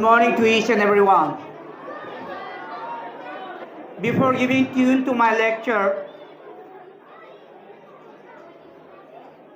Morning to each and everyone. Before giving tune to my lecture,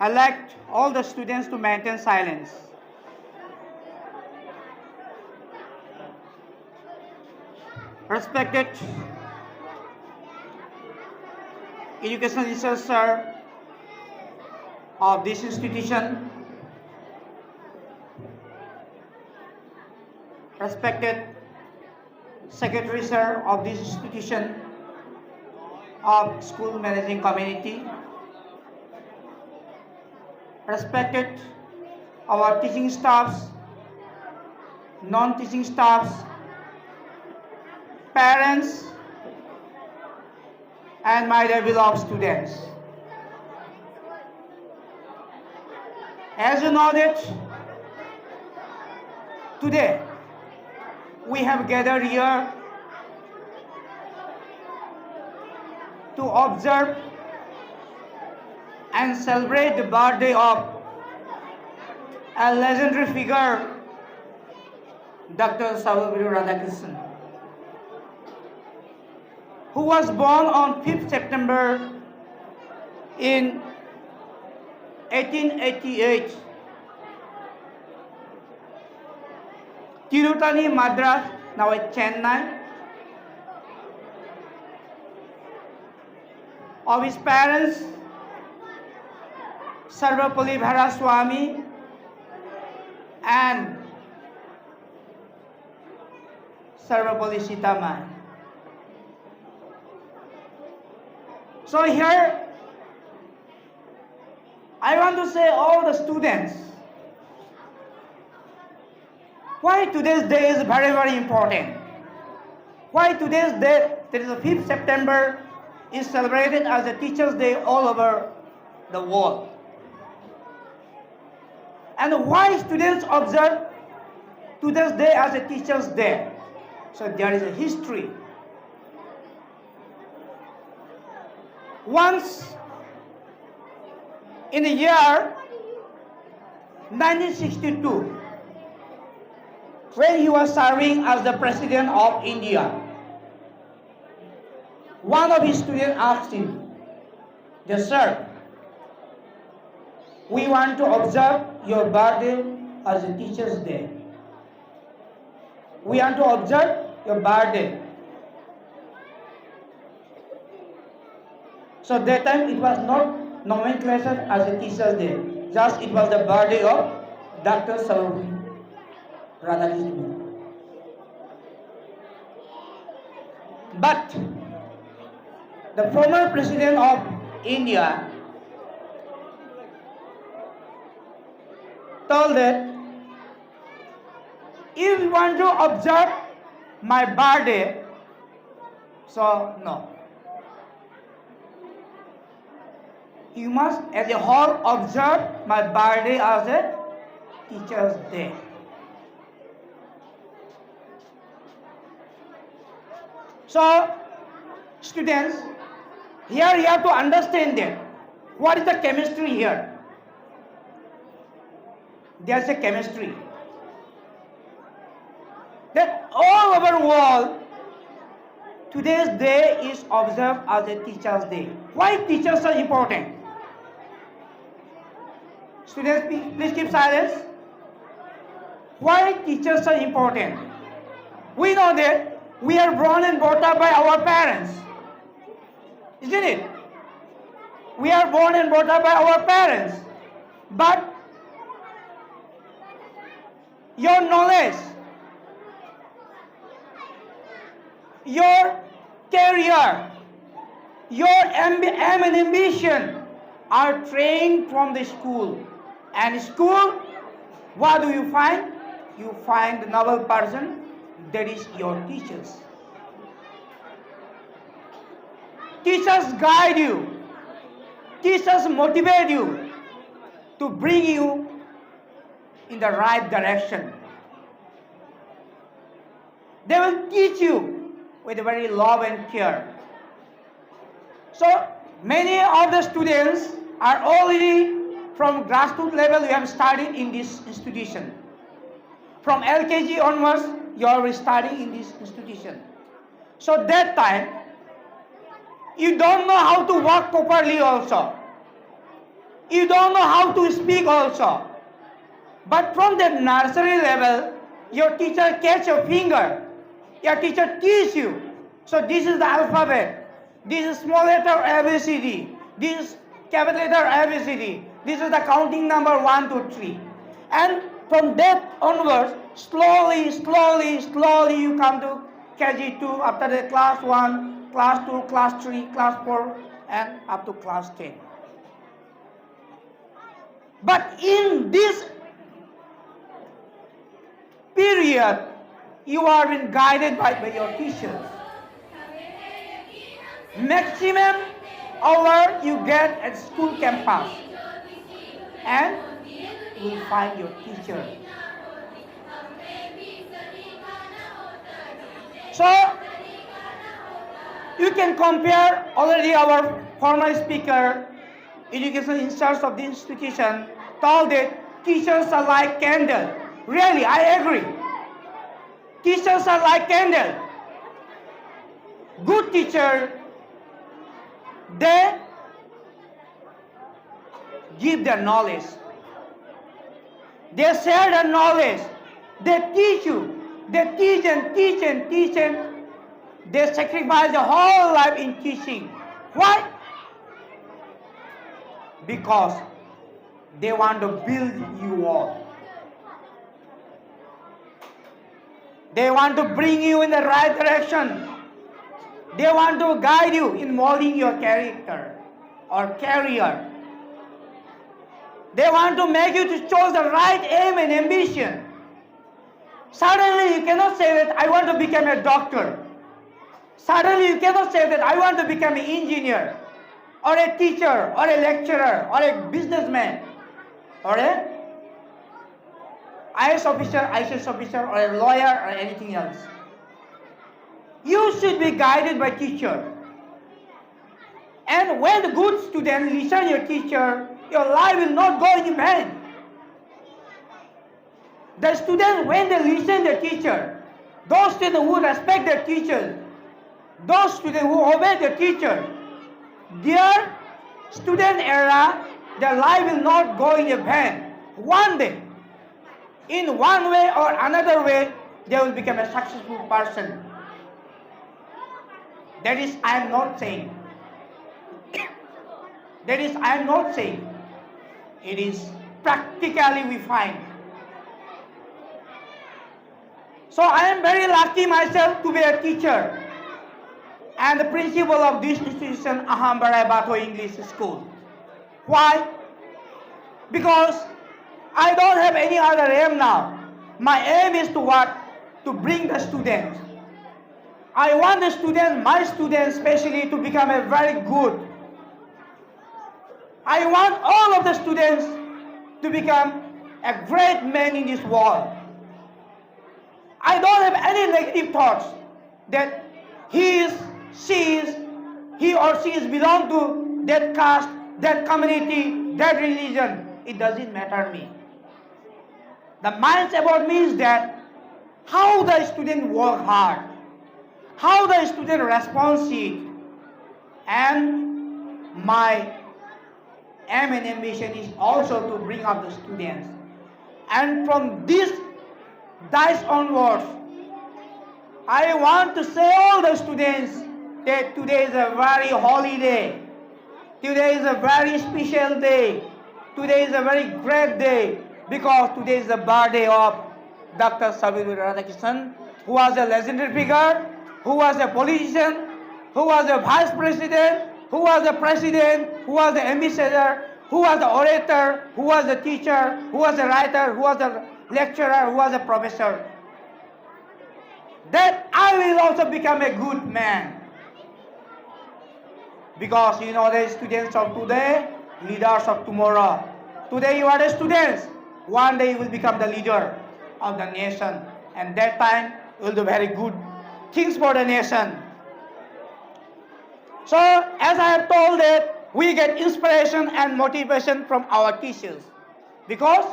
I like all the students to maintain silence. Respected education researcher of this institution, respected secretary sir of this institution of school managing community, respected our teaching staffs, non-teaching staffs, parents, and my dear beloved students. As you know that today we have gathered here to observe and celebrate the birthday of a legendary figure, Dr. Radhakrishnan, who was born on 5th September in 1888, Tirutani, Madras, now at Chennai. Of his parents, Sarvapalli Swami and Sarvapalli Sitamai. So here, I want to say all the students, why today's day is very, very important. Why today's day, that is the 5th September, is celebrated as a Teacher's Day all over the world. And why students observe today's day as a Teacher's Day? So there is a history. Once in the year 1962, when he was serving as the President of India, one of his students asked him, "Yes, sir, we want to observe your birthday as a Teacher's Day. We want to observe your birthday." So that time it was not nomenclature as a Teacher's Day, just it was the birthday of Dr. Radhakrishnan. But the former President of India told that if you want to observe my birthday, so no. You must as a whole observe my birthday as a Teacher's Day. So, students, here you have to understand that what is the chemistry here? There's a chemistry. That all over the world, today's day is observed as a Teacher's Day. Why teachers are important? Students, please keep silence. Why teachers are important? We know that we are born and brought up by our parents. Isn't it? We are born and brought up by our parents. But your knowledge, your career, your aim and ambition are trained from the school. And school, what do you find? You find the noble person, that is your teachers. Teachers guide you. Teachers motivate you to bring you in the right direction. They will teach you with very love and care. So many of the students are already from grassroots level we have studied in this institution. From LKG onwards, you are studying in this institution. So that time, you don't know how to walk properly also. You don't know how to speak also. But from the nursery level, your teacher catch your finger. Your teacher teach you. So this is the alphabet. This is small letter ABCD. This is capital letter ABCD. This is the counting number 1, 2, 3. And from that onwards, slowly you come to KG2, after the class 1, class 2, class 3, class 4, and up to class 10. But in this period, you are being guided by your teachers. Maximum hour you get at school campus, and you will find your teacher. So you can compare already our former speaker, education in charge of the institution, told that teachers are like candle. Really, I agree. Teachers are like candle. Good teacher, they give their knowledge. They share their knowledge. They teach you. They teach and teach and teach, and they sacrifice their whole life in teaching. Why? Because they want to build you up. They want to bring you in the right direction. They want to guide you in molding your character or career. They want to make you to choose the right aim and ambition. Suddenly you cannot say that I want to become a doctor. Suddenly you cannot say that I want to become an engineer or a teacher or a lecturer or a businessman or a IAS officer, ICS officer, or a lawyer, or anything else. You should be guided by teacher. And when the good student listen your teacher, your life will not go in vain. The students, when they listen the teacher, those students who respect their teachers, those students who obey the teacher, their student era, their life will not go in vain. One day, in one way or another way, they will become a successful person. That is, I am not saying. That is, I am not saying. It is practically we find. So I am very lucky myself to be a teacher and the principal of this institution, Aham, bwrai, batwou English School. Why? Because I don't have any other aim now. My aim is to what? To bring the students. I want the students, my students especially, to become a very good. I want all of the students to become a great man in this world. I don't have any negative thoughts that he or she is belong to that caste, that community, that religion. It doesn't matter me. The minds about me is that how the student work hard, how the student responsive, and my aim and ambition is also to bring up the students. And from this days onwards, I want to say all the students that today is a very holy day. Today is a very special day. Today is a very great day because today is the birthday of Dr. Sabir Radhakishan, who was a legendary figure, who was a politician, who was a vice president, who was a president, who was the ambassador, who was the orator, who was a teacher, who was a writer, who was a lecturer, who was a professor. That I will also become a good man. Because you know the students of today, leaders of tomorrow. Today you are the students. One day you will become the leader of the nation. And that time you will do very good things for the nation. So as I have told that we get inspiration and motivation from our teachers. Because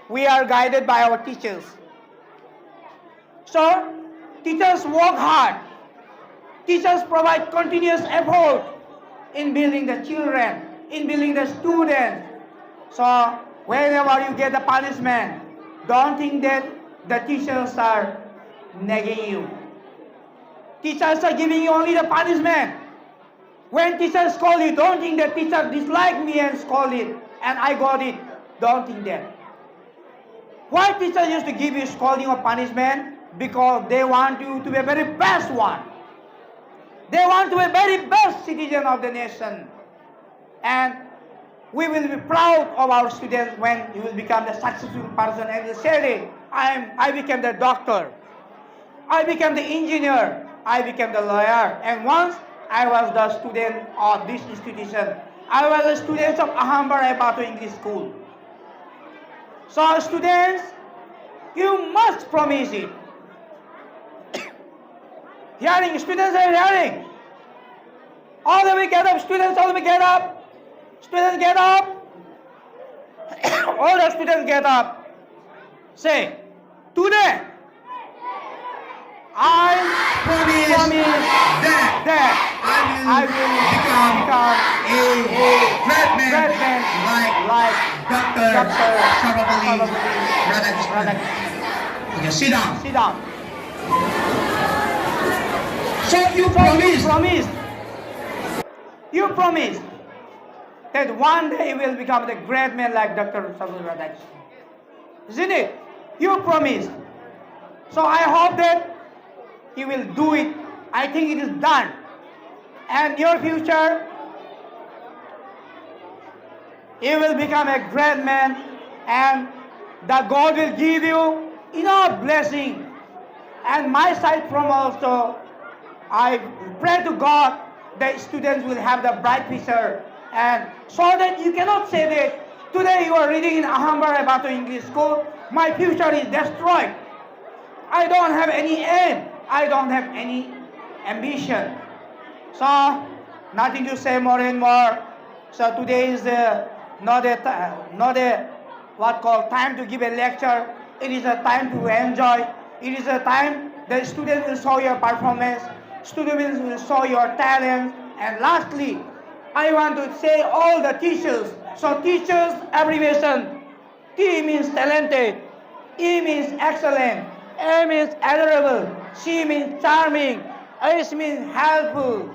we are guided by our teachers. So, teachers work hard. Teachers provide continuous effort in building the children, in building the students. So, whenever you get the punishment, don't think that the teachers are nagging you. Teachers are giving you only the punishment. When teachers scold you, don't think that teacher disliked me and scold it, and I got it. Don't think that. Why teachers used to give you scolding or punishment? Because they want you to be a very best one. They want to be a very best citizen of the nation. And we will be proud of our students when you will become the successful person and they say, I became the doctor, I became the engineer, I became the lawyer. And once I was the student of this institution. I was a student of Aham batwou English School. So students, you must promise it. Hearing, students are hearing. All the way get up, students, all the way get up. Students get up. All the students get up. Say, today, I promise that I will become a great man like Dr. Radhakrishnan. Okay, sit down. Sit down. So you promised that one day you will become the great man like Dr. Radhakrishnan. Isn't it? You promised. So I hope that you will do it. I think it is done. And your future, you will become a great man, and the God will give you enough blessing. And my side from also, I pray to God that students will have the bright future, and so that you cannot say that today you are reading in Aham batwou English School, my future is destroyed. I don't have any aim. I don't have any ambition. So, nothing to say more and more. So today is not a what called time to give a lecture. It is a time to enjoy. It is a time that students will show your performance. Students will show your talent. And lastly, I want to say all the teachers. So teachers abbreviation. T means talented. E means excellent. A means adorable. C means charming. S means helpful.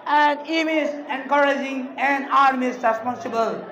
And E means encouraging. And R means responsible.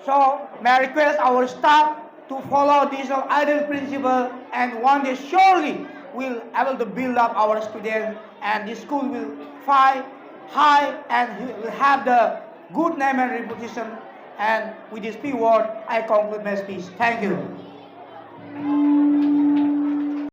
So may I request our staff to follow this ideal principle, and one day surely we'll able to build up our students, and the school will fly high and will have the good name and reputation. And with this few words, I conclude my speech. Thank you.